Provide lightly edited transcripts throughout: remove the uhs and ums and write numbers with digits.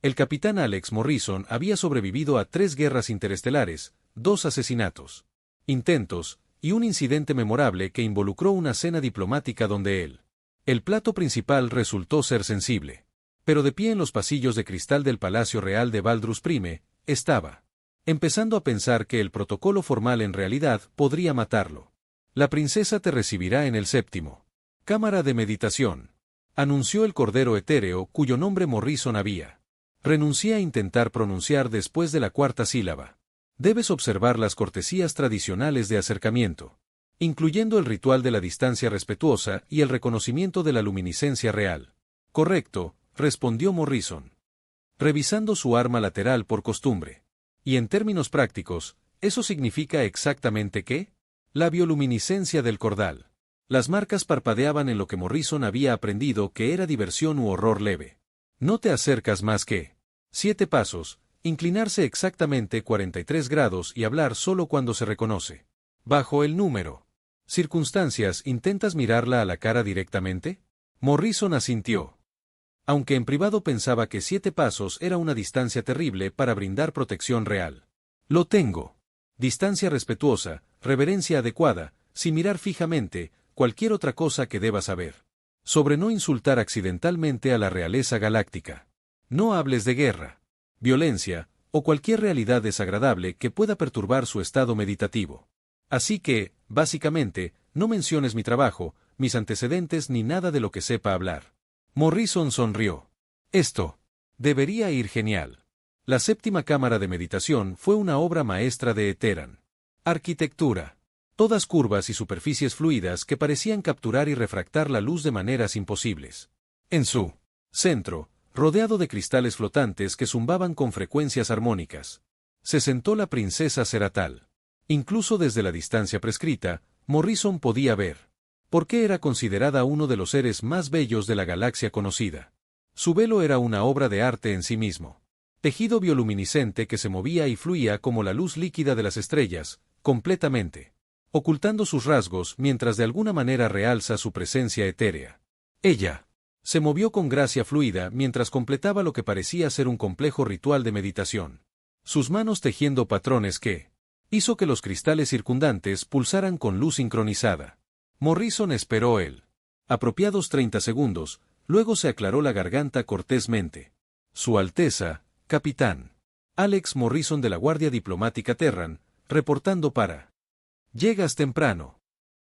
El capitán Alex Morrison había sobrevivido a 3 guerras interestelares, 2 asesinatos, intentos, y un incidente memorable que involucró una cena diplomática donde el plato principal resultó ser sensible. Pero de pie en los pasillos de cristal del Palacio Real de Valdrus Prime, estaba empezando a pensar que el protocolo formal en realidad podría matarlo. La princesa te recibirá en el 7º cámara de meditación, anunció el cordero etéreo cuyo nombre Morrison había. Renuncié a intentar pronunciar después de la 4ª sílaba. Debes observar las cortesías tradicionales de acercamiento, incluyendo el ritual de la distancia respetuosa y el reconocimiento de la luminiscencia real. Correcto, respondió Morrison, revisando su arma lateral por costumbre. Y en términos prácticos, ¿eso significa exactamente qué? La bioluminiscencia del cordal. Las marcas parpadeaban en lo que Morrison había aprendido que era diversión u horror leve. No te acercas más que 7 pasos, inclinarse exactamente 43 grados y hablar solo cuando se reconoce. Bajo el número. ¿Circunstancias intentas mirarla a la cara directamente? Morrison asintió. Aunque en privado pensaba que 7 pasos era una distancia terrible para brindar protección real. Lo tengo. Distancia respetuosa, reverencia adecuada, sin mirar fijamente, cualquier otra cosa que debas saber. Sobre no insultar accidentalmente a la realeza galáctica. No hables de guerra, violencia, o cualquier realidad desagradable que pueda perturbar su estado meditativo. Así que, básicamente, no menciones mi trabajo, mis antecedentes ni nada de lo que sepa hablar. Morrison sonrió. Esto debería ir genial. La 7ª cámara de meditación fue una obra maestra de Eteran. Arquitectura. Todas curvas y superficies fluidas que parecían capturar y refractar la luz de maneras imposibles. En su centro, rodeado de cristales flotantes que zumbaban con frecuencias armónicas, se sentó la princesa Seratal. Incluso desde la distancia prescrita, Morrison podía ver por qué era considerada uno de los seres más bellos de la galaxia conocida. Su velo era una obra de arte en sí mismo. Tejido bioluminiscente que se movía y fluía como la luz líquida de las estrellas, completamente ocultando sus rasgos mientras de alguna manera realza su presencia etérea. Ella se movió con gracia fluida mientras completaba lo que parecía ser un complejo ritual de meditación. Sus manos tejiendo patrones que hizo que los cristales circundantes pulsaran con luz sincronizada. Morrison esperó apropiados 30 segundos, luego se aclaró la garganta cortésmente. Su Alteza, Capitán Alex Morrison de la Guardia Diplomática Terran, reportando para... Llegas temprano.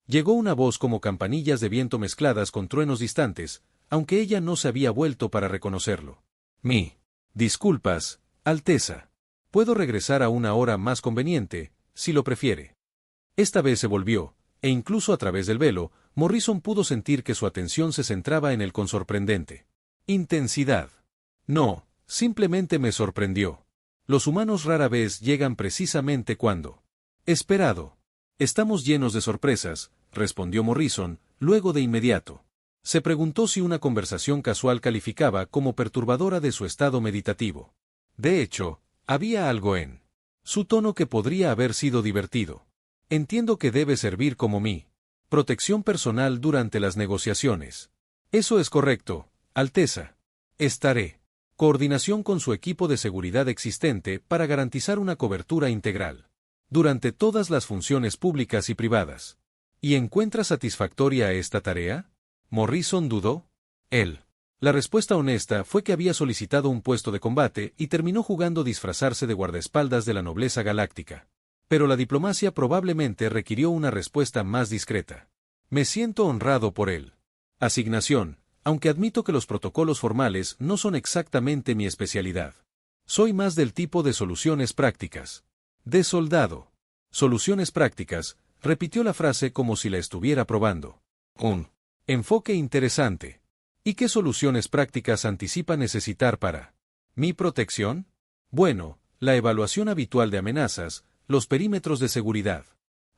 Llegó una voz como campanillas de viento mezcladas con truenos distantes, aunque ella no se había vuelto para reconocerlo. Disculpas, Alteza. Puedo regresar a una hora más conveniente, si lo prefiere. Esta vez se volvió, e incluso a través del velo, Morrison pudo sentir que su atención se centraba en él con sorprendente intensidad. No, simplemente me sorprendió. Los humanos rara vez llegan precisamente cuando esperado. Estamos llenos de sorpresas, respondió Morrison, luego de inmediato. Se preguntó si una conversación casual calificaba como perturbadora de su estado meditativo. De hecho, había algo en su tono que podría haber sido divertido. Entiendo que debe servir como mi protección personal durante las negociaciones. Eso es correcto, Alteza. Estaré coordinación con su equipo de seguridad existente para garantizar una cobertura integral durante todas las funciones públicas y privadas. ¿Y encuentra satisfactoria esta tarea? Morrison dudó. La respuesta honesta fue que había solicitado un puesto de combate y terminó jugando disfrazarse de guardaespaldas de la nobleza galáctica. Pero la diplomacia probablemente requirió una respuesta más discreta. Me siento honrado por asignación, aunque admito que los protocolos formales no son exactamente mi especialidad. Soy más del tipo de soluciones prácticas. De soldado. Soluciones prácticas, repitió la frase como si la estuviera probando. Un enfoque interesante. ¿Y qué soluciones prácticas anticipa necesitar para mi protección? Bueno, la evaluación habitual de amenazas, los perímetros de seguridad,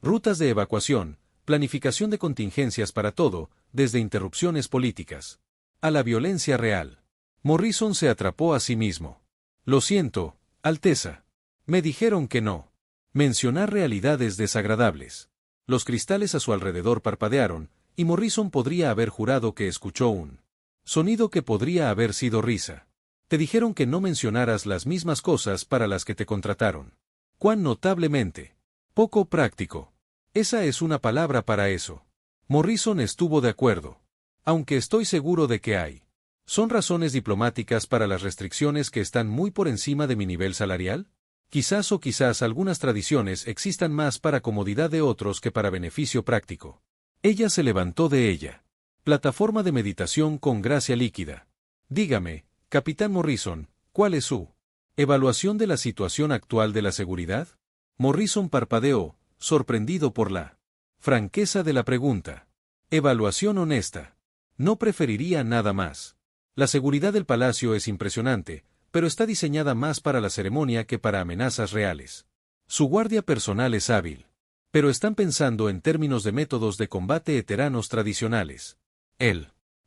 rutas de evacuación, planificación de contingencias para todo, desde interrupciones políticas a la violencia real. Morrison se atrapó a sí mismo. Lo siento, Alteza. Me dijeron que no. Mencionar realidades desagradables. Los cristales a su alrededor parpadearon, y Morrison podría haber jurado que escuchó un sonido que podría haber sido risa. Te dijeron que no mencionaras las mismas cosas para las que te contrataron. Cuán notablemente poco práctico. Esa es una palabra para eso. Morrison estuvo de acuerdo. Aunque estoy seguro de que hay. ¿Son razones diplomáticas para las restricciones que están muy por encima de mi nivel salarial? Quizás o quizás algunas tradiciones existan más para comodidad de otros que para beneficio práctico. Ella se levantó de ella. Plataforma de meditación con gracia líquida. Dígame, Capitán Morrison, ¿cuál es su evaluación de la situación actual de la seguridad? Morrison parpadeó, sorprendido por la franqueza de la pregunta. Evaluación honesta. No preferiría nada más. La seguridad del palacio es impresionante, pero está diseñada más para la ceremonia que para amenazas reales. Su guardia personal es hábil. Pero están pensando en términos de métodos de combate veteranos tradicionales.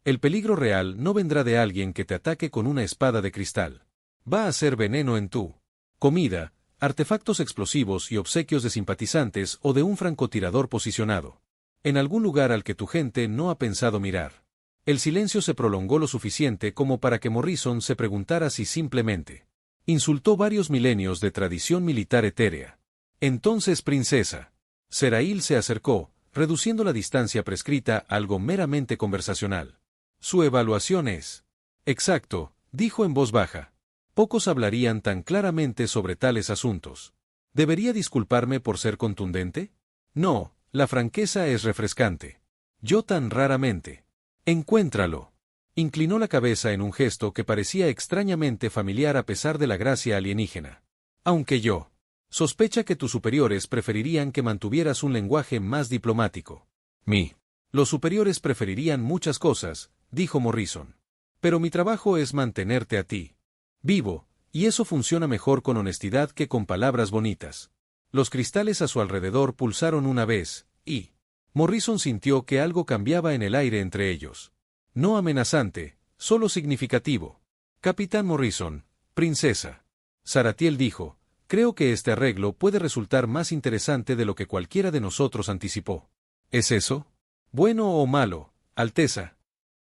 El peligro real no vendrá de alguien que te ataque con una espada de cristal. Va a ser veneno en tu comida, artefactos explosivos y obsequios de simpatizantes o de un francotirador posicionado en algún lugar al que tu gente no ha pensado mirar. El silencio se prolongó lo suficiente como para que Morrison se preguntara si simplemente insultó varios milenios de tradición militar etérea. Entonces, princesa. Serail se acercó, reduciendo la distancia prescrita a algo meramente conversacional. Su evaluación es exacto, dijo en voz baja. Pocos hablarían tan claramente sobre tales asuntos. ¿Debería disculparme por ser contundente? No, la franqueza es refrescante. Yo tan raramente. Encuéntralo. Inclinó la cabeza en un gesto que parecía extrañamente familiar a pesar de la gracia alienígena. Aunque yo sospecha que tus superiores preferirían que mantuvieras un lenguaje más diplomático. Los superiores preferirían muchas cosas, dijo Morrison. Pero mi trabajo es mantenerte a ti vivo, y eso funciona mejor con honestidad que con palabras bonitas. Los cristales a su alrededor pulsaron una vez, y Morrison sintió que algo cambiaba en el aire entre ellos. No amenazante, solo significativo. Capitán Morrison, princesa. Saratiel dijo, creo que este arreglo puede resultar más interesante de lo que cualquiera de nosotros anticipó. ¿Es eso? ¿Bueno o malo, Alteza?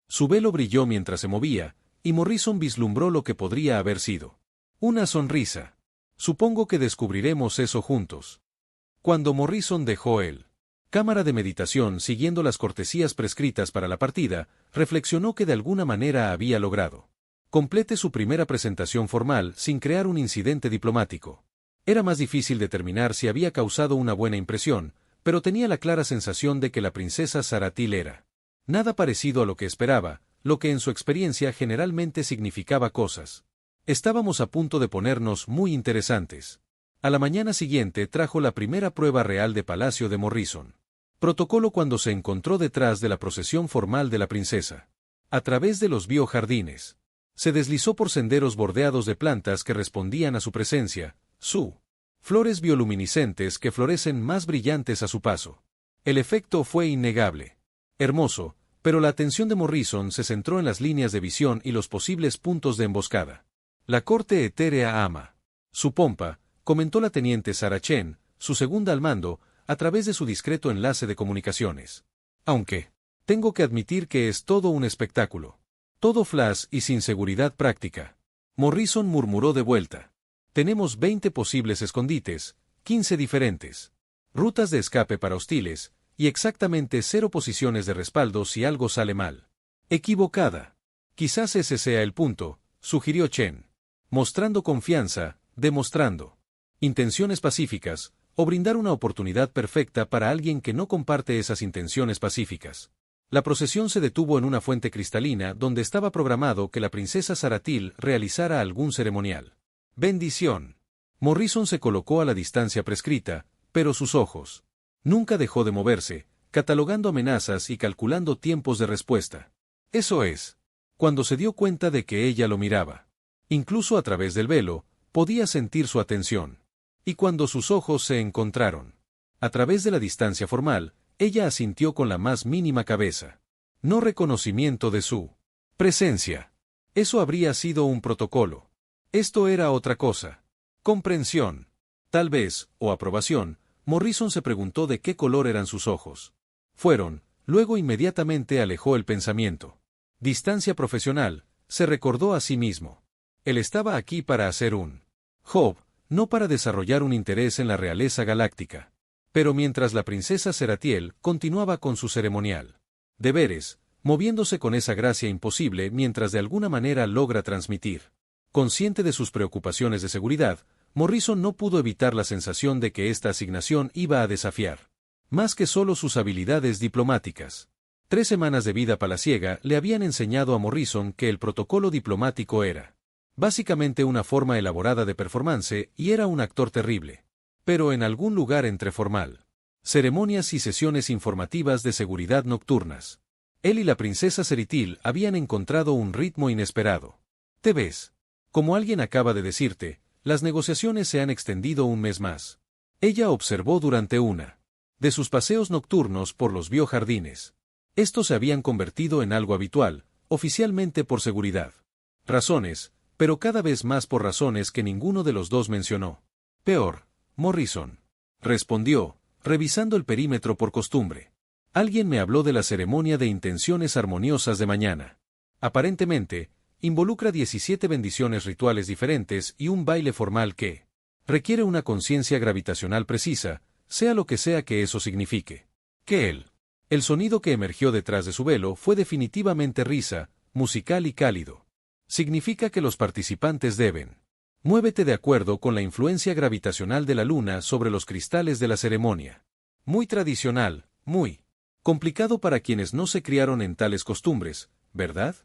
Su velo brilló mientras se movía, y Morrison vislumbró lo que podría haber sido. Una sonrisa. Supongo que descubriremos eso juntos. Cuando Morrison dejó el cámara de meditación siguiendo las cortesías prescritas para la partida, reflexionó que de alguna manera había logrado complete su primera presentación formal sin crear un incidente diplomático. Era más difícil determinar si había causado una buena impresión, pero tenía la clara sensación de que la princesa Saratil era nada parecido a lo que esperaba, lo que en su experiencia generalmente significaba cosas. Estábamos a punto de ponernos muy interesantes. A la mañana siguiente trajo la primera prueba real de Palacio de Morrison. Protocolo cuando se encontró detrás de la procesión formal de la princesa. A través de los biojardines. Se deslizó por senderos bordeados de plantas que respondían a su presencia, flores bioluminiscentes que florecen más brillantes a su paso. El efecto fue innegable. Hermoso, pero la atención de Morrison se centró en las líneas de visión y los posibles puntos de emboscada. La corte etérea ama su pompa, comentó la teniente Sarah Chen, su segunda al mando, a través de su discreto enlace de comunicaciones. Aunque tengo que admitir que es todo un espectáculo. Todo flash y sin seguridad práctica. Morrison murmuró de vuelta. Tenemos 20 posibles escondites, 15 diferentes rutas de escape para hostiles, y exactamente 0 posiciones de respaldo si algo sale mal. Equivocada. Quizás ese sea el punto, sugirió Chen. Mostrando confianza, demostrando intenciones pacíficas, o brindar una oportunidad perfecta para alguien que no comparte esas intenciones pacíficas. La procesión se detuvo en una fuente cristalina donde estaba programado que la princesa Saratil realizara algún ceremonial. Bendición. Morrison se colocó a la distancia prescrita, pero sus ojos nunca dejó de moverse, catalogando amenazas y calculando tiempos de respuesta. Eso es. Cuando se dio cuenta de que ella lo miraba. Incluso a través del velo, podía sentir su atención. Y cuando sus ojos se encontraron, a través de la distancia formal, ella asintió con la más mínima cabeza. No reconocimiento de su presencia. Eso habría sido un protocolo. Esto era otra cosa. Comprensión. Tal vez, o aprobación. Morrison se preguntó de qué color eran sus ojos. Luego inmediatamente alejó el pensamiento. Distancia profesional, se recordó a sí mismo. Él estaba aquí para hacer un job, no para desarrollar un interés en la realeza galáctica. Pero mientras la princesa Seratiel continuaba con su ceremonial deberes, moviéndose con esa gracia imposible mientras de alguna manera logra transmitir. Consciente de sus preocupaciones de seguridad, Morrison no pudo evitar la sensación de que esta asignación iba a desafiar más que solo sus habilidades diplomáticas. 3 semanas de vida palaciega le habían enseñado a Morrison que el protocolo diplomático era básicamente una forma elaborada de performance y era un actor terrible. Pero en algún lugar entre formal, ceremonias y sesiones informativas de seguridad nocturnas, él y la princesa Seritil habían encontrado un ritmo inesperado. ¿Te ves? Como alguien acaba de decirte, las negociaciones se han extendido un mes más. Ella observó durante una de sus paseos nocturnos por los biojardines. Estos se habían convertido en algo habitual, oficialmente por seguridad. Razones, pero cada vez más por razones que ninguno de los dos mencionó. Peor, Morrison respondió, revisando el perímetro por costumbre. Alguien me habló de la ceremonia de intenciones armoniosas de mañana. Aparentemente, involucra 17 bendiciones rituales diferentes y un baile formal que requiere una conciencia gravitacional precisa, sea lo que sea que eso signifique. Que el sonido que emergió detrás de su velo fue definitivamente risa, musical y cálido. Significa que los participantes deben muévete de acuerdo con la influencia gravitacional de la luna sobre los cristales de la ceremonia. Muy tradicional, muy complicado para quienes no se criaron en tales costumbres, ¿verdad?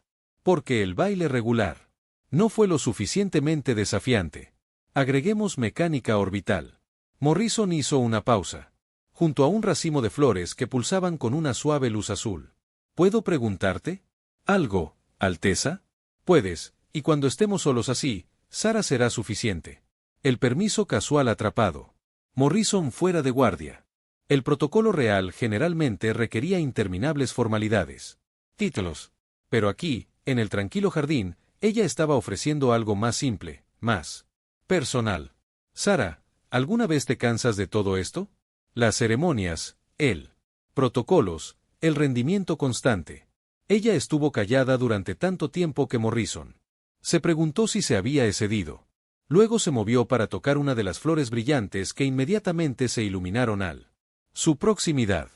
Porque el baile regular no fue lo suficientemente desafiante. Agreguemos mecánica orbital. Morrison hizo una pausa, junto a un racimo de flores que pulsaban con una suave luz azul. ¿Puedo preguntarte algo, Alteza? Puedes, y cuando estemos solos así, Sara será suficiente. El permiso casual atrapado. Morrison fuera de guardia. El protocolo real generalmente requería interminables formalidades. Títulos. Pero aquí, en el tranquilo jardín, ella estaba ofreciendo algo más simple, más personal. Sara, ¿alguna vez te cansas de todo esto? Las ceremonias, el protocolos, el rendimiento constante. Ella estuvo callada durante tanto tiempo que Morrison se preguntó si se había excedido. Luego se movió para tocar una de las flores brillantes que inmediatamente se iluminaron al su proximidad.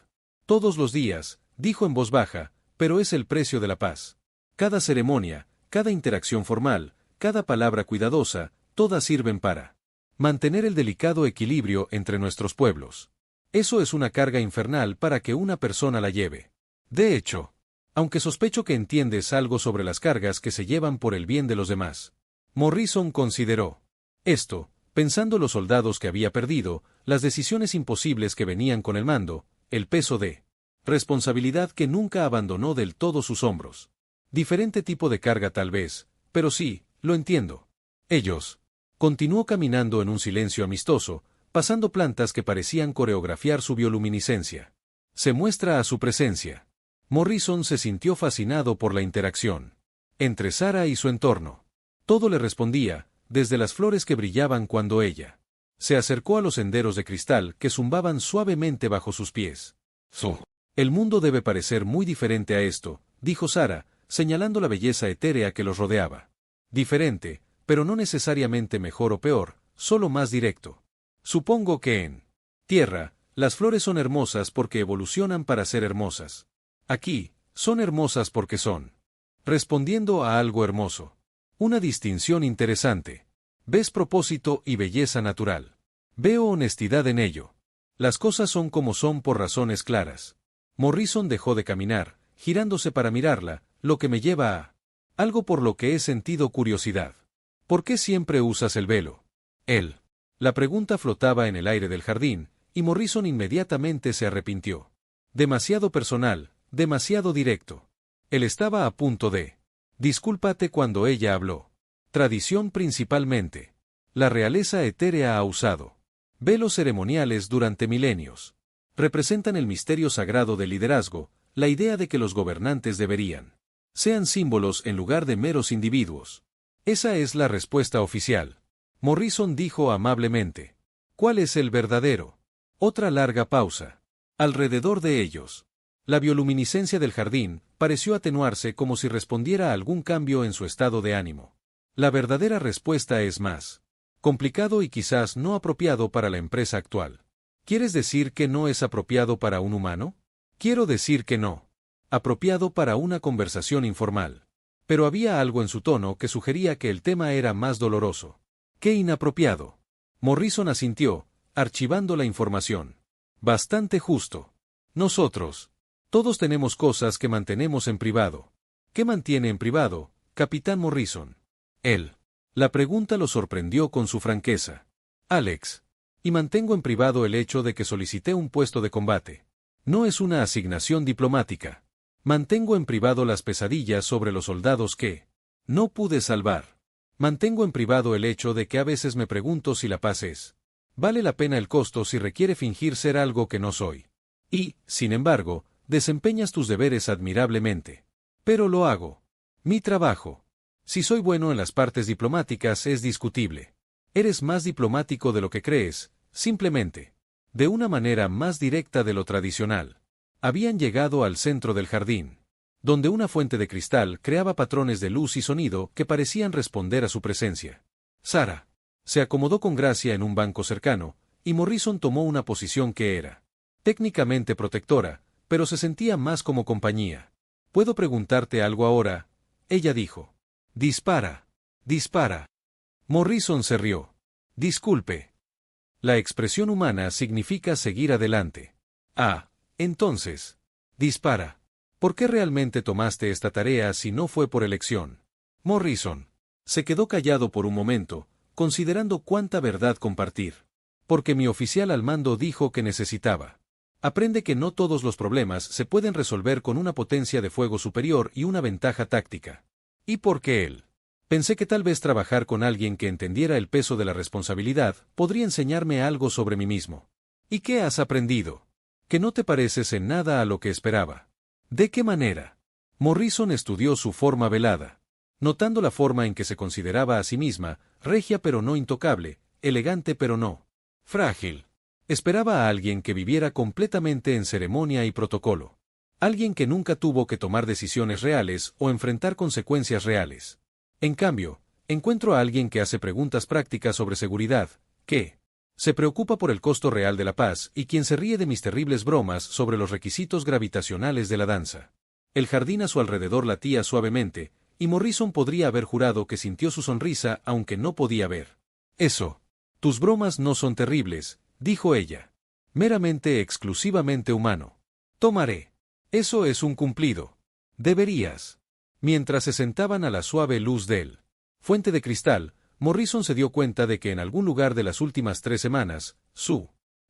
Todos los días, dijo en voz baja, pero es el precio de la paz. Cada ceremonia, cada interacción formal, cada palabra cuidadosa, todas sirven para mantener el delicado equilibrio entre nuestros pueblos. Eso es una carga infernal para que una persona la lleve. De hecho, aunque sospecho que entiendes algo sobre las cargas que se llevan por el bien de los demás. Morrison consideró esto, pensando los soldados que había perdido, las decisiones imposibles que venían con el mando, el peso de responsabilidad que nunca abandonó del todo sus hombros. Diferente tipo de carga tal vez, pero sí, lo entiendo. Ellos. Continuó caminando en un silencio amistoso, pasando plantas que parecían coreografiar su bioluminiscencia. Se muestra a su presencia. Morrison se sintió fascinado por la interacción entre Sara y su entorno. Todo le respondía, desde las flores que brillaban cuando ella se acercó a los senderos de cristal que zumbaban suavemente bajo sus pies. El mundo debe parecer muy diferente a esto, dijo Sara, señalando la belleza etérea que los rodeaba. Diferente, pero no necesariamente mejor o peor, solo más directo. Supongo que en Tierra, las flores son hermosas porque evolucionan para ser hermosas. Aquí, son hermosas porque son. Respondiendo a algo hermoso. Una distinción interesante. Ves propósito y belleza natural. Veo honestidad en ello. Las cosas son como son por razones claras. Morrison dejó de caminar, girándose para mirarla, lo que me lleva a algo por lo que he sentido curiosidad. ¿Por qué siempre usas el velo? Él. La pregunta flotaba en el aire del jardín, y Morrison inmediatamente se arrepintió. Demasiado personal, demasiado directo. Él estaba a punto de discúlpate cuando ella habló. Tradición principalmente. La realeza etérea ha usado velos ceremoniales durante milenios. Representan el misterio sagrado del liderazgo, la idea de que los gobernantes deberían sean símbolos en lugar de meros individuos. Esa es la respuesta oficial. Morrison dijo amablemente. ¿Cuál es el verdadero? Otra larga pausa. Alrededor de ellos. La bioluminiscencia del jardín pareció atenuarse como si respondiera a algún cambio en su estado de ánimo. La verdadera respuesta es más complicado y quizás no apropiado para la empresa actual. ¿Quieres decir que no es apropiado para un humano? Quiero decir que no. Apropiado para una conversación informal. Pero había algo en su tono que sugería que el tema era más doloroso. ¡Qué inapropiado! Morrison asintió, archivando la información. Bastante justo. Nosotros. Todos tenemos cosas que mantenemos en privado. ¿Qué mantiene en privado, Capitán Morrison? Él. La pregunta lo sorprendió con su franqueza. Alex. Y mantengo en privado el hecho de que solicité un puesto de combate. No es una asignación diplomática. Mantengo en privado las pesadillas sobre los soldados que no pude salvar. Mantengo en privado el hecho de que a veces me pregunto si la paz vale la pena el costo si requiere fingir ser algo que no soy. Y, sin embargo, desempeñas tus deberes admirablemente. Pero lo hago. Mi trabajo. Si soy bueno en las partes diplomáticas es discutible. Eres más diplomático de lo que crees, simplemente. De una manera más directa de lo tradicional. Habían llegado al centro del jardín, donde una fuente de cristal creaba patrones de luz y sonido que parecían responder a su presencia. Sara se acomodó con gracia en un banco cercano, y Morrison tomó una posición que era técnicamente protectora, pero se sentía más como compañía. ¿Puedo preguntarte algo ahora? Ella dijo. Dispara. Dispara. Morrison se rió. Disculpe. La expresión humana significa seguir adelante. Ah. Entonces, dispara. ¿Por qué realmente tomaste esta tarea si no fue por elección? Morrison se quedó callado por un momento, considerando cuánta verdad compartir. Porque mi oficial al mando dijo que necesitaba. Aprende que no todos los problemas se pueden resolver con una potencia de fuego superior y una ventaja táctica. ¿Y por qué él? Pensé que tal vez trabajar con alguien que entendiera el peso de la responsabilidad podría enseñarme algo sobre mí mismo. ¿Y qué has aprendido? Que no te pareces en nada a lo que esperaba. ¿De qué manera? Morrison estudió su forma velada, notando la forma en que se consideraba a sí misma, regia pero no intocable, elegante pero no frágil. Esperaba a alguien que viviera completamente en ceremonia y protocolo. Alguien que nunca tuvo que tomar decisiones reales o enfrentar consecuencias reales. En cambio, encuentro a alguien que hace preguntas prácticas sobre seguridad, que se preocupa por el costo real de la paz y quien se ríe de mis terribles bromas sobre los requisitos gravitacionales de la danza. El jardín a su alrededor latía suavemente, y Morrison podría haber jurado que sintió su sonrisa aunque no podía ver. Eso. Tus bromas no son terribles, dijo ella. Meramente exclusivamente humano. Tomaré. Eso es un cumplido. Deberías. Mientras se sentaban a la suave luz del fuente de cristal, Morrison se dio cuenta de que en algún lugar de las últimas 3 semanas,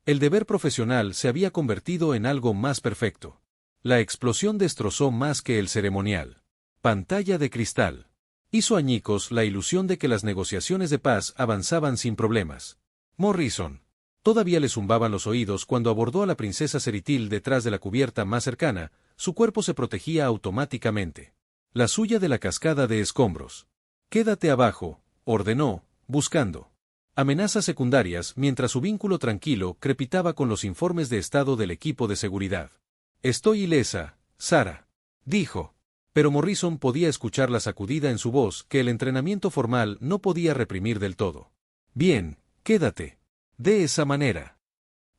el deber profesional se había convertido en algo más perfecto. La explosión destrozó más que el ceremonial. Pantalla de cristal. Hizo añicos la ilusión de que las negociaciones de paz avanzaban sin problemas. Morrison. Todavía le zumbaban los oídos cuando abordó a la princesa Ceritil detrás de la cubierta más cercana, su cuerpo se protegía automáticamente. La suya de la cascada de escombros. Quédate abajo, ordenó, buscando amenazas secundarias mientras su vínculo tranquilo crepitaba con los informes de estado del equipo de seguridad. Estoy ilesa, Sara, dijo. Pero Morrison podía escuchar la sacudida en su voz que el entrenamiento formal no podía reprimir del todo. Bien, quédate. De esa manera.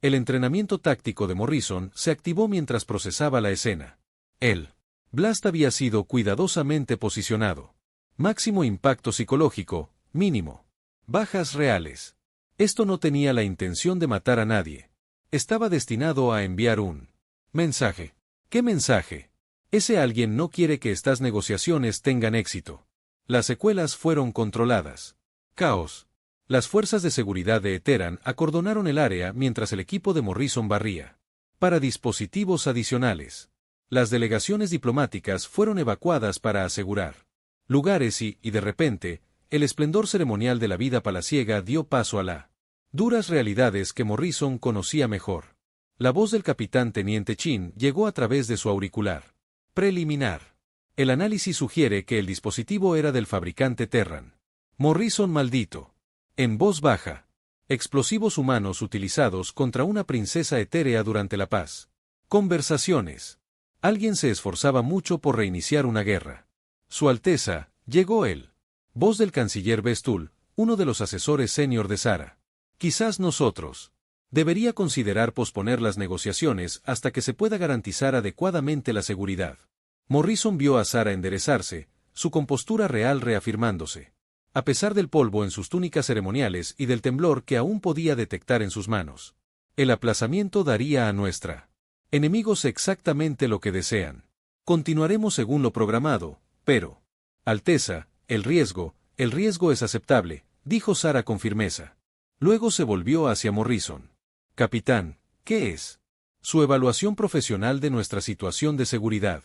El entrenamiento táctico de Morrison se activó mientras procesaba la escena. El blast había sido cuidadosamente posicionado. Máximo impacto psicológico, mínimo. Bajas reales. Esto no tenía la intención de matar a nadie. Estaba destinado a enviar un mensaje. ¿Qué mensaje? Ese alguien no quiere que estas negociaciones tengan éxito. Las secuelas fueron controladas. Caos. Las fuerzas de seguridad de Eteran acordonaron el área mientras el equipo de Morrison barría. Para dispositivos adicionales. Las delegaciones diplomáticas fueron evacuadas para asegurar lugares y, de repente, el esplendor ceremonial de la vida palaciega dio paso a la duras realidades que Morrison conocía mejor. La voz del capitán teniente Chin llegó a través de su auricular. Preliminar. El análisis sugiere que el dispositivo era del fabricante Terran. Morrison maldito. En voz baja. Explosivos humanos utilizados contra una princesa etérea durante la paz. Conversaciones. Alguien se esforzaba mucho por reiniciar una guerra. Su Alteza, llegó él. Voz del canciller Bestul, uno de los asesores senior de Sara. Quizás nosotros. Debería considerar posponer las negociaciones hasta que se pueda garantizar adecuadamente la seguridad. Morrison vio a Sara enderezarse, su compostura real reafirmándose. A pesar del polvo en sus túnicas ceremoniales y del temblor que aún podía detectar en sus manos. El aplazamiento daría a nuestra enemigos exactamente lo que desean. Continuaremos según lo programado, pero... Alteza, el riesgo es aceptable, dijo Sara con firmeza. Luego se volvió hacia Morrison. Capitán, ¿qué es? Su evaluación profesional de nuestra situación de seguridad.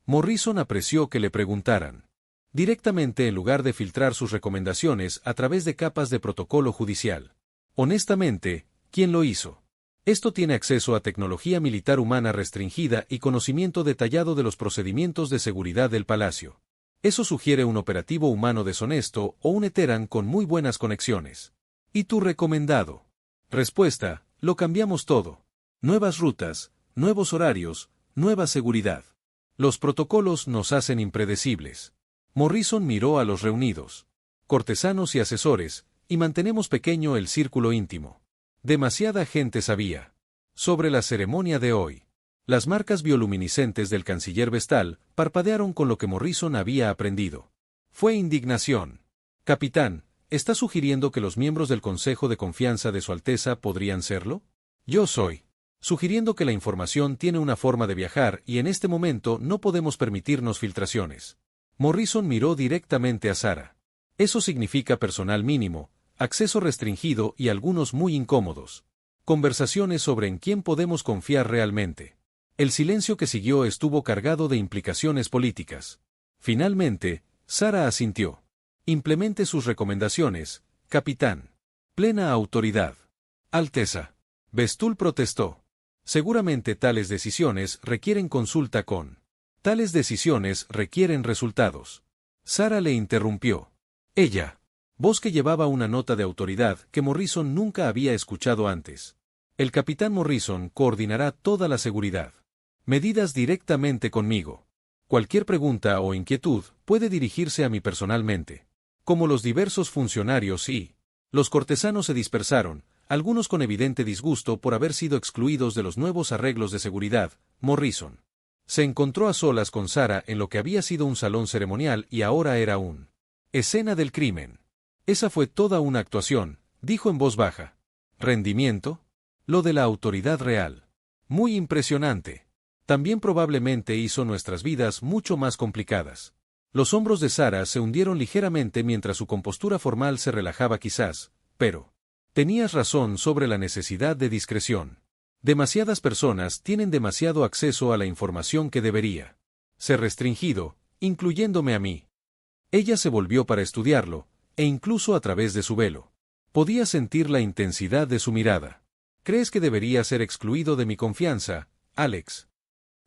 Morrison apreció que le preguntaran directamente en lugar de filtrar sus recomendaciones a través de capas de protocolo judicial. Honestamente, ¿quién lo hizo? Esto tiene acceso a tecnología militar humana restringida y conocimiento detallado de los procedimientos de seguridad del palacio. Eso sugiere un operativo humano deshonesto o un Eteran con muy buenas conexiones. ¿Y tu recomendado? Respuesta, lo cambiamos todo. Nuevas rutas, nuevos horarios, nueva seguridad. Los protocolos nos hacen impredecibles. Morrison miró a los reunidos. Cortesanos y asesores, y mantenemos pequeño el círculo íntimo. Demasiada gente sabía. Sobre la ceremonia de hoy. Las marcas bioluminiscentes del canciller Vestal parpadearon con lo que Morrison había aprendido. Fue indignación. Capitán, ¿está sugiriendo que los miembros del Consejo de Confianza de Su Alteza podrían serlo? Yo soy. Sugiriendo que la información tiene una forma de viajar y en este momento no podemos permitirnos filtraciones. Morrison miró directamente a Sara. Eso significa personal mínimo, acceso restringido y algunos muy incómodos. Conversaciones sobre en quién podemos confiar realmente. El silencio que siguió estuvo cargado de implicaciones políticas. Finalmente, Sara asintió. Implemente sus recomendaciones, capitán. Plena autoridad. Alteza. Bestul protestó. Seguramente tales decisiones requieren consulta con. Tales decisiones requieren resultados. Sara le interrumpió. Ella. Voz que llevaba una nota de autoridad que Morrison nunca había escuchado antes. El capitán Morrison coordinará toda la seguridad. Medidas directamente conmigo. Cualquier pregunta o inquietud puede dirigirse a mí personalmente. Como los diversos funcionarios y los cortesanos se dispersaron, algunos con evidente disgusto por haber sido excluidos de los nuevos arreglos de seguridad, Morrison se encontró a solas con Sara en lo que había sido un salón ceremonial y ahora era un escena del crimen. Esa fue toda una actuación, dijo en voz baja. ¿Rendimiento? Lo de la autoridad real. Muy impresionante. También probablemente hizo nuestras vidas mucho más complicadas. Los hombros de Sara se hundieron ligeramente mientras su compostura formal se relajaba quizás, pero tenías razón sobre la necesidad de discreción. Demasiadas personas tienen demasiado acceso a la información que debería ser restringido, incluyéndome a mí. Ella se volvió para estudiarlo, e incluso a través de su velo. Podía sentir la intensidad de su mirada. ¿Crees que debería ser excluido de mi confianza, Alex?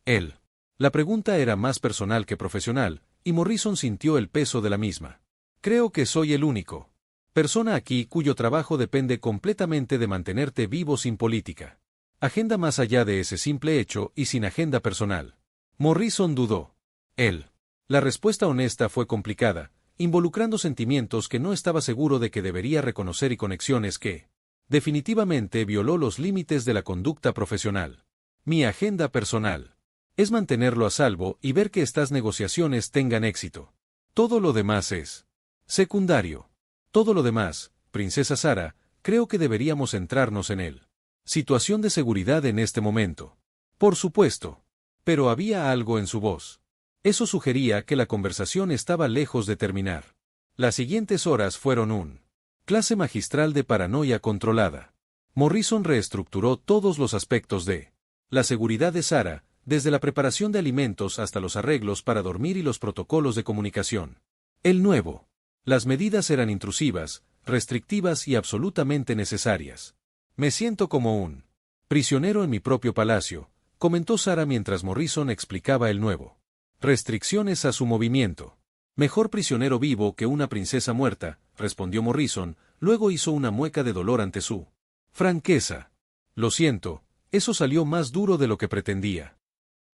Él. La pregunta era más personal que profesional, y Morrison sintió el peso de la misma. Creo que soy el único persona aquí cuyo trabajo depende completamente de mantenerte vivo sin política. Agenda más allá de ese simple hecho y sin agenda personal. Morrison dudó. Él. La respuesta honesta fue complicada, involucrando sentimientos que no estaba seguro de que debería reconocer y conexiones que, definitivamente violó los límites de la conducta profesional. Mi agenda personal es mantenerlo a salvo y ver que estas negociaciones tengan éxito. Todo lo demás es secundario. Todo lo demás, princesa Sara, creo que deberíamos centrarnos en él. Situación de seguridad en este momento. Por supuesto. Pero había algo en su voz. Eso sugería que la conversación estaba lejos de terminar. Las siguientes horas fueron un clase magistral de paranoia controlada. Morrison reestructuró todos los aspectos de la seguridad de Sara, desde la preparación de alimentos hasta los arreglos para dormir y los protocolos de comunicación. El nuevo. Las medidas eran intrusivas, restrictivas y absolutamente necesarias. Me siento como un prisionero en mi propio palacio, comentó Sara mientras Morrison explicaba el nuevo. Restricciones a su movimiento. Mejor prisionero vivo que una princesa muerta, respondió Morrison, luego hizo una mueca de dolor ante su franqueza. Lo siento, eso salió más duro de lo que pretendía.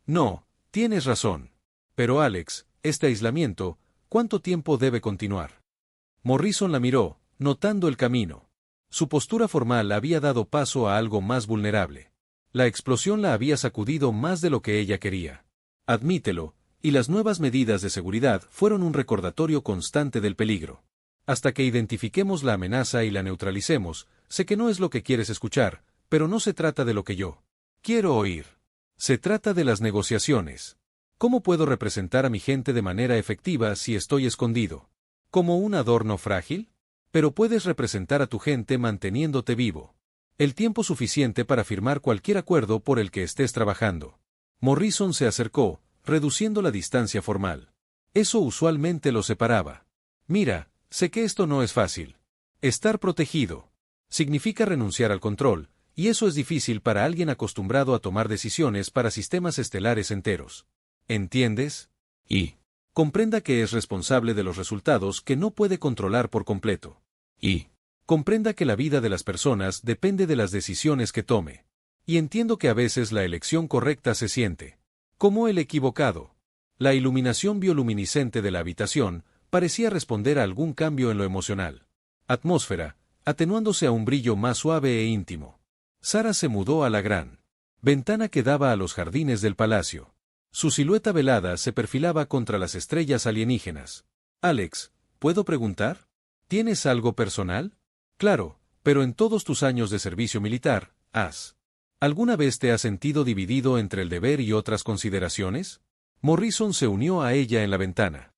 No, tienes razón. Pero Alex, este aislamiento, ¿cuánto tiempo debe continuar? Morrison la miró, notando el camino. Su postura formal había dado paso a algo más vulnerable. La explosión la había sacudido más de lo que ella quería. Admítelo, y las nuevas medidas de seguridad fueron un recordatorio constante del peligro. Hasta que identifiquemos la amenaza y la neutralicemos, sé que no es lo que quieres escuchar, pero no se trata de lo que yo quiero oír. Se trata de las negociaciones. ¿Cómo puedo representar a mi gente de manera efectiva si estoy escondido? ¿Como un adorno frágil? Pero puedes representar a tu gente manteniéndote vivo. El tiempo suficiente para firmar cualquier acuerdo por el que estés trabajando. Morrison se acercó, reduciendo la distancia formal. Eso usualmente lo separaba. Mira, sé que esto no es fácil. Estar protegido significa renunciar al control, y eso es difícil para alguien acostumbrado a tomar decisiones para sistemas estelares enteros. ¿Entiendes? Y comprenda que es responsable de los resultados que no puede controlar por completo. Y comprenda que la vida de las personas depende de las decisiones que tome. Y entiendo que a veces la elección correcta se siente como el equivocado. La iluminación bioluminiscente de la habitación parecía responder a algún cambio en lo emocional. Atmósfera, atenuándose a un brillo más suave e íntimo. Sara se mudó a la gran ventana que daba a los jardines del palacio. Su silueta velada se perfilaba contra las estrellas alienígenas. Alex, ¿puedo preguntar? ¿Tienes algo personal? Claro, pero en todos tus años de servicio militar, ¿alguna vez te has sentido dividido entre el deber y otras consideraciones? Morrison se unió a ella en la ventana.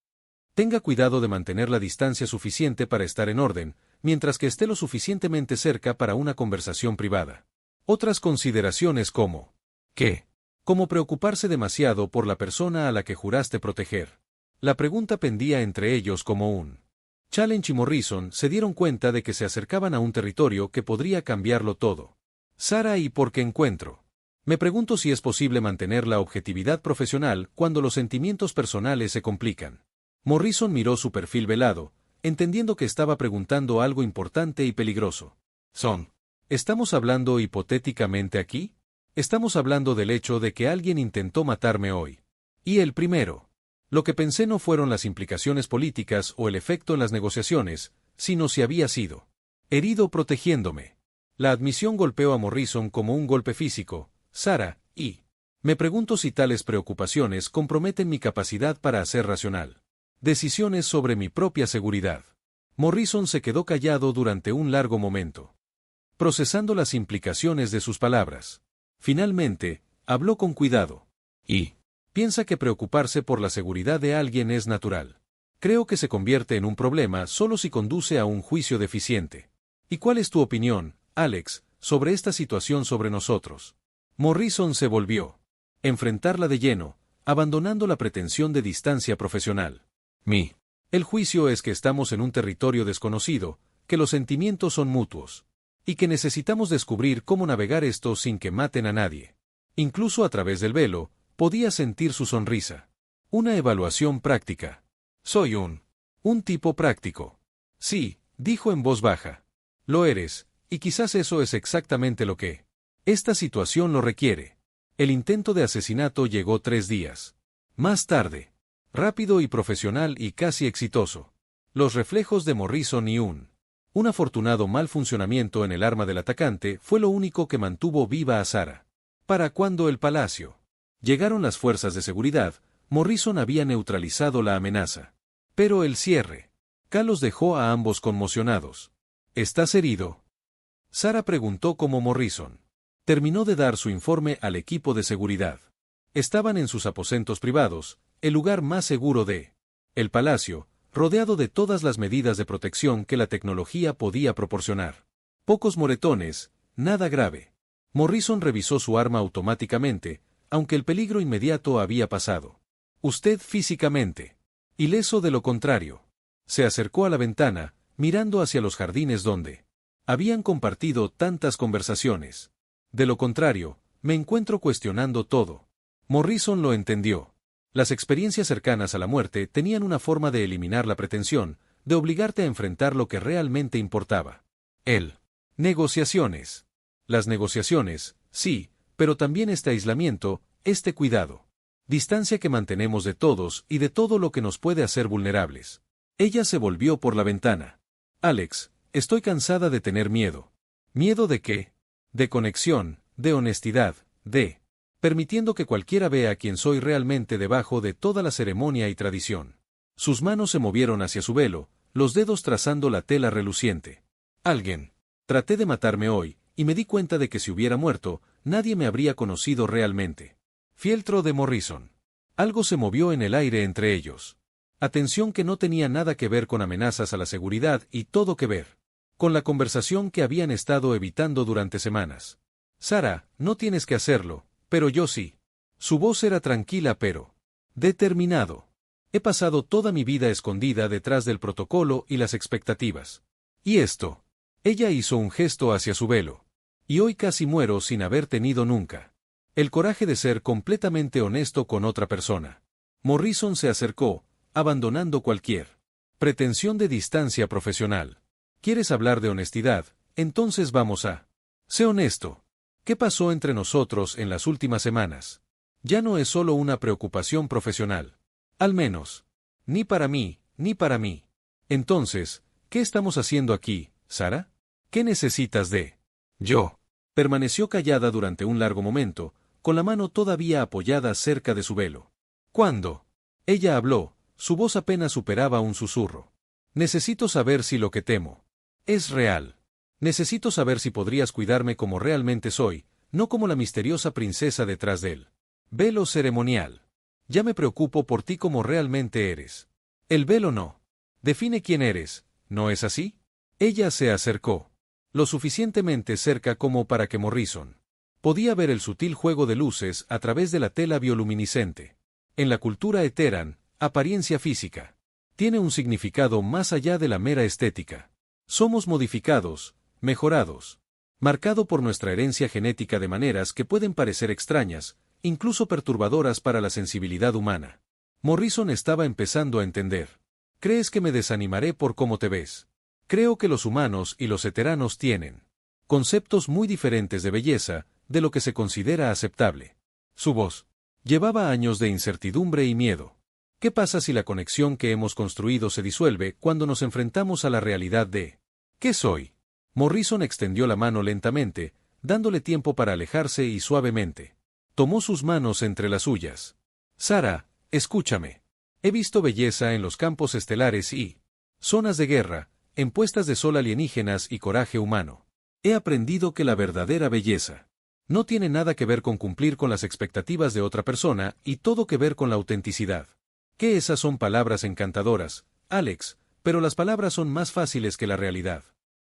Tenga cuidado de mantener la distancia suficiente para estar en orden, mientras que esté lo suficientemente cerca para una conversación privada. Otras consideraciones como ¿qué? Como preocuparse demasiado por la persona a la que juraste proteger. La pregunta pendía entre ellos como un challenge y Morrison se dieron cuenta de que se acercaban a un territorio que podría cambiarlo todo. Sara, ¿y por qué encuentro? Me pregunto si es posible mantener la objetividad profesional cuando los sentimientos personales se complican. Morrison miró su perfil velado, entendiendo que estaba preguntando algo importante y peligroso. ¿Estamos hablando hipotéticamente aquí? Estamos hablando del hecho de que alguien intentó matarme hoy. Y el primero. Lo que pensé no fueron las implicaciones políticas o el efecto en las negociaciones, sino si había sido herido protegiéndome. La admisión golpeó a Morrison como un golpe físico, Sara, y me pregunto si tales preocupaciones comprometen mi capacidad para hacer racional decisiones sobre mi propia seguridad. Morrison se quedó callado durante un largo momento, procesando las implicaciones de sus palabras. Finalmente, habló con cuidado. Y piensa que preocuparse por la seguridad de alguien es natural. Creo que se convierte en un problema solo si conduce a un juicio deficiente. ¿Y cuál es tu opinión, Alex, sobre esta situación sobre nosotros? Morrison se volvió. Enfrentarla de lleno, abandonando la pretensión de distancia profesional. El juicio es que estamos en un territorio desconocido, que los sentimientos son mutuos. Y que necesitamos descubrir cómo navegar esto sin que maten a nadie. Incluso a través del velo, podía sentir su sonrisa. Una evaluación práctica. Soy un tipo práctico. Sí, dijo en voz baja. Lo eres, y quizás eso es exactamente lo que esta situación lo requiere. El intento de asesinato llegó 3 días más tarde. Rápido y profesional y casi exitoso. Los reflejos de Morrison y un afortunado mal funcionamiento en el arma del atacante fue lo único que mantuvo viva a Sara. Para cuando el palacio llegaron las fuerzas de seguridad, Morrison había neutralizado la amenaza. Pero el cierre los dejó a ambos conmocionados. ¿Estás herido? Sara preguntó como Morrison terminó de dar su informe al equipo de seguridad. Estaban en sus aposentos privados, el lugar más seguro de el palacio, rodeado de todas las medidas de protección que la tecnología podía proporcionar. Pocos moretones, nada grave. Morrison revisó su arma automáticamente, aunque el peligro inmediato había pasado. Usted físicamente. Ileso de lo contrario. Se acercó a la ventana, mirando hacia los jardines donde habían compartido tantas conversaciones. De lo contrario, me encuentro cuestionando todo. Morrison lo entendió. Las experiencias cercanas a la muerte tenían una forma de eliminar la pretensión, de obligarte a enfrentar lo que realmente importaba. Negociaciones. Las negociaciones, sí, pero también este aislamiento, este cuidado. Distancia que mantenemos de todos y de todo lo que nos puede hacer vulnerables. Ella se volvió por la ventana. Alex, estoy cansada de tener miedo. ¿Miedo de qué? De conexión, de honestidad, de... permitiendo que cualquiera vea quién soy realmente debajo de toda la ceremonia y tradición. Sus manos se movieron hacia su velo, los dedos trazando la tela reluciente. Alguien. Traté de matarme hoy, y me di cuenta de que si hubiera muerto, nadie me habría conocido realmente. Fieltro de Morrison. Algo se movió en el aire entre ellos. Atención que no tenía nada que ver con amenazas a la seguridad y todo que ver con la conversación que habían estado evitando durante semanas. Sara, no tienes que hacerlo, pero yo sí. Su voz era tranquila pero determinado. He pasado toda mi vida escondida detrás del protocolo y las expectativas. ¿Y esto? Ella hizo un gesto hacia su velo. Y hoy casi muero sin haber tenido nunca el coraje de ser completamente honesto con otra persona. Morrison se acercó, abandonando cualquier pretensión de distancia profesional. ¿Quieres hablar de honestidad? Entonces vamos a... Sé honesto. ¿Qué pasó entre nosotros en las últimas semanas? Ya no es solo una preocupación profesional. Al menos. Ni para mí, ni para mí. Entonces, ¿qué estamos haciendo aquí, Sara? ¿Qué necesitas de... Yo? Permaneció callada durante un largo momento, con la mano todavía apoyada cerca de su velo. ¿Cuándo? Ella habló, su voz apenas superaba un susurro. Necesito saber si lo que temo es real. Necesito saber si podrías cuidarme como realmente soy, no como la misteriosa princesa detrás de él. Velo ceremonial. Ya me preocupo por ti como realmente eres. El velo no. Define quién eres, ¿no es así? Ella se acercó. Lo suficientemente cerca como para que Morrison podía ver el sutil juego de luces a través de la tela bioluminiscente. En la cultura Eteran, apariencia física tiene un significado más allá de la mera estética. Somos modificados, mejorados, marcado por nuestra herencia genética de maneras que pueden parecer extrañas, incluso perturbadoras para la sensibilidad humana. Morrison estaba empezando a entender. ¿Crees que me desanimaré por cómo te ves? Creo que los humanos y los eteranos tienen conceptos muy diferentes de belleza, de lo que se considera aceptable. Su voz llevaba años de incertidumbre y miedo. ¿Qué pasa si la conexión que hemos construido se disuelve cuando nos enfrentamos a la realidad de ¿qué soy? Morrison extendió la mano lentamente, dándole tiempo para alejarse y suavemente tomó sus manos entre las suyas. Sara, escúchame. He visto belleza en los campos estelares y zonas de guerra, en puestas de sol alienígenas y coraje humano. He aprendido que la verdadera belleza no tiene nada que ver con cumplir con las expectativas de otra persona y todo que ver con la autenticidad. Que esas son palabras encantadoras, Alex, pero las palabras son más fáciles que la realidad.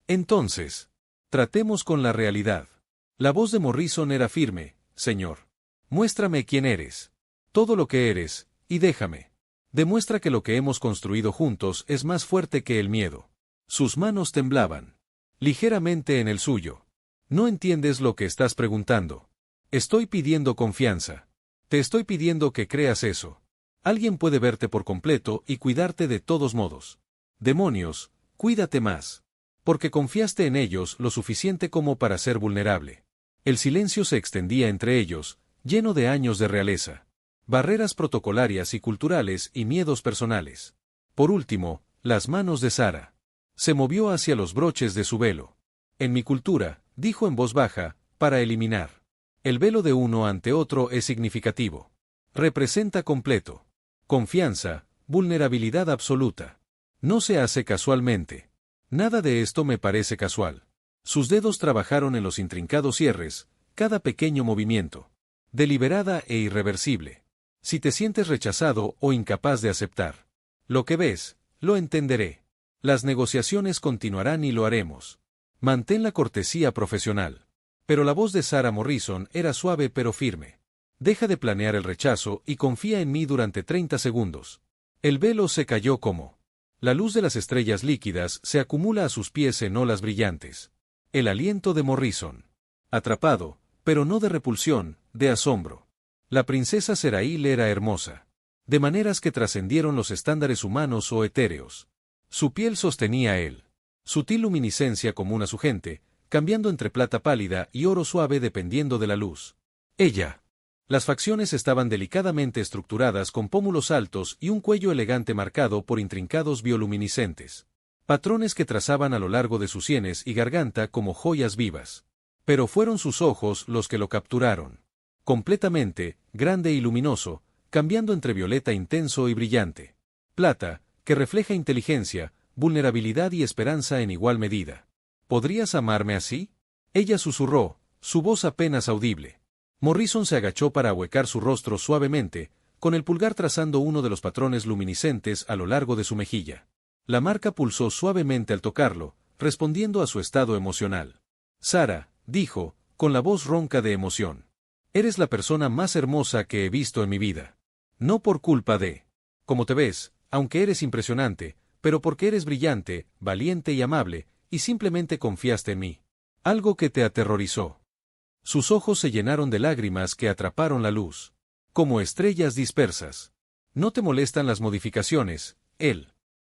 Entonces, tratemos con la realidad. La voz de Morrison era firme, señor. Muéstrame quién eres. Todo lo que eres, y déjame. Demuestra que lo que hemos construido juntos es más fuerte que el miedo. Sus manos temblaban ligeramente en el suyo. No entiendes lo que estás preguntando. Estoy pidiendo confianza. Te estoy pidiendo que creas eso. Alguien puede verte por completo y cuidarte de todos modos. Demonios, cuídate más. Porque confiaste en ellos lo suficiente como para ser vulnerable. El silencio se extendía entre ellos, lleno de años de realeza, barreras protocolarias y culturales y miedos personales. Por último, las manos de Sara. Se movió hacia los broches de su velo. En mi cultura, dijo en voz baja, para eliminar. El velo de uno ante otro es significativo. Representa completo. Confianza, vulnerabilidad absoluta. No se hace casualmente. Nada de esto me parece casual. Sus dedos trabajaron en los intrincados cierres, cada pequeño movimiento. Deliberada e irreversible. Si te sientes rechazado o incapaz de aceptar lo que ves, lo entenderé. Las negociaciones continuarán y lo haremos. Mantén la cortesía profesional. Pero la voz de Sara Morrison era suave pero firme. Deja de planear el rechazo y confía en mí durante 30 segundos. El velo se cayó como la luz de las estrellas líquidas se acumula a sus pies en olas brillantes. El aliento de Morrison. Atrapado, pero no de repulsión, de asombro. La princesa Serail era hermosa. De maneras que trascendieron los estándares humanos o etéreos. Su piel sostenía él. Sutil luminiscencia común a su gente, cambiando entre plata pálida y oro suave dependiendo de la luz. Ella. Las facciones estaban delicadamente estructuradas con pómulos altos y un cuello elegante marcado por intrincados bioluminiscentes. Patrones que trazaban a lo largo de sus sienes y garganta como joyas vivas. Pero fueron sus ojos los que lo capturaron. Completamente, grande y luminoso, cambiando entre violeta intenso y brillante. Plata, que refleja inteligencia, vulnerabilidad y esperanza en igual medida. ¿Podrías amarme así? Ella susurró, su voz apenas audible. Morrison se agachó para ahuecar su rostro suavemente, con el pulgar trazando uno de los patrones luminiscentes a lo largo de su mejilla. La marca pulsó suavemente al tocarlo, respondiendo a su estado emocional. Sara, dijo, con la voz ronca de emoción. Eres la persona más hermosa que he visto en mi vida. No por culpa de cómo te ves, aunque eres impresionante, pero porque eres brillante, valiente y amable, y simplemente confiaste en mí. Algo que te aterrorizó. Sus ojos se llenaron de lágrimas que atraparon la luz. Como estrellas dispersas. No te molestan las modificaciones,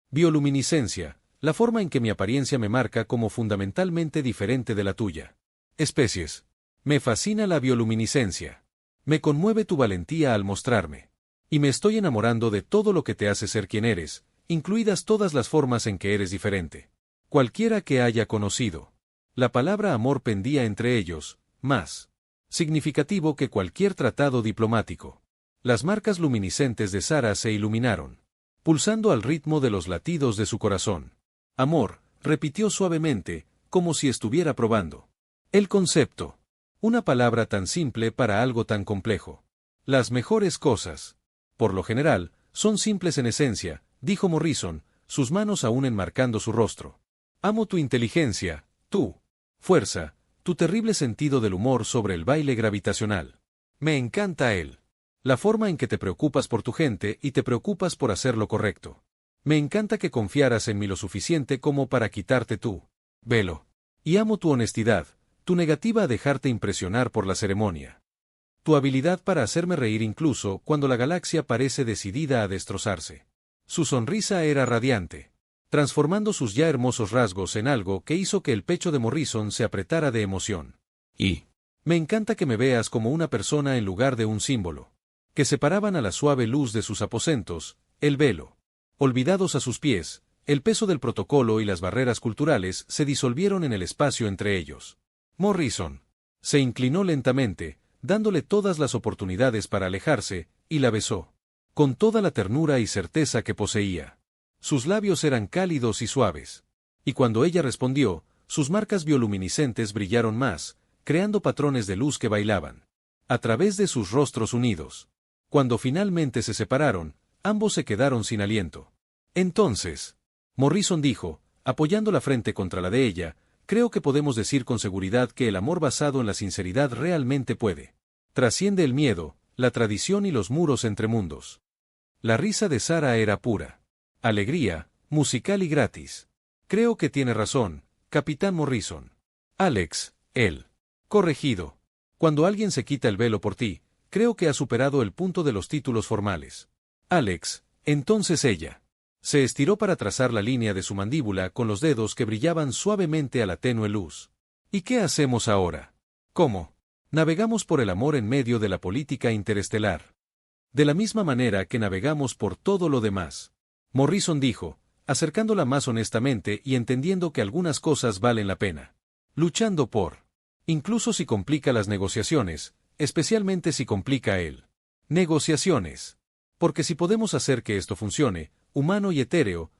bioluminiscencia, la forma en que mi apariencia me marca como fundamentalmente diferente de la tuya. Especies. Me fascina la bioluminiscencia. Me conmueve tu valentía al mostrarme. Y me estoy enamorando de todo lo que te hace ser quien eres, incluidas todas las formas en que eres diferente. Cualquiera que haya conocido. La palabra amor pendía entre ellos, más significativo que cualquier tratado diplomático. Las marcas luminiscentes de Sara se iluminaron, pulsando al ritmo de los latidos de su corazón. Amor, repitió suavemente, como si estuviera probando el concepto. Una palabra tan simple para algo tan complejo. Las mejores cosas, por lo general, son simples en esencia, dijo Morrison, sus manos aún enmarcando su rostro. Amo tu inteligencia, tu fuerza, tu terrible sentido del humor sobre el baile gravitacional. Me encanta él. La forma en que te preocupas por tu gente y te preocupas por hacer lo correcto. Me encanta que confiaras en mí lo suficiente como para quitarte tu velo. Y amo tu honestidad, tu negativa a dejarte impresionar por la ceremonia. Tu habilidad para hacerme reír incluso cuando la galaxia parece decidida a destrozarse. Su sonrisa era radiante, transformando sus ya hermosos rasgos en algo que hizo que el pecho de Morrison se apretara de emoción. Y me encanta que me veas como una persona en lugar de un símbolo. Que separaban a la suave luz de sus aposentos, el velo. Olvidados a sus pies, el peso del protocolo y las barreras culturales se disolvieron en el espacio entre ellos. Morrison se inclinó lentamente, dándole todas las oportunidades para alejarse, y la besó. Con toda la ternura y certeza que poseía. Sus labios eran cálidos y suaves. Y cuando ella respondió, sus marcas bioluminiscentes brillaron más, creando patrones de luz que bailaban a través de sus rostros unidos. Cuando finalmente se separaron, ambos se quedaron sin aliento. Entonces, Morrison dijo, apoyando la frente contra la de ella, creo que podemos decir con seguridad que el amor basado en la sinceridad realmente puede. Trasciende el miedo, la tradición y los muros entre mundos. La risa de Sara era pura. Alegría, musical y gratis. Creo que tiene razón, Capitán Morrison. Alex, corregido. Cuando alguien se quita el velo por ti, creo que ha superado el punto de los títulos formales. Alex, entonces ella. Se estiró para trazar la línea de su mandíbula con los dedos que brillaban suavemente a la tenue luz. ¿Y qué hacemos ahora? ¿Cómo? Navegamos por el amor en medio de la política interestelar. De la misma manera que navegamos por todo lo demás. Morrison dijo, acercándola más honestamente y entendiendo que algunas cosas valen la pena. Luchando por. Incluso si complica las negociaciones, especialmente si complica él. Negociaciones. Porque si podemos hacer que esto funcione, humano y etéreo,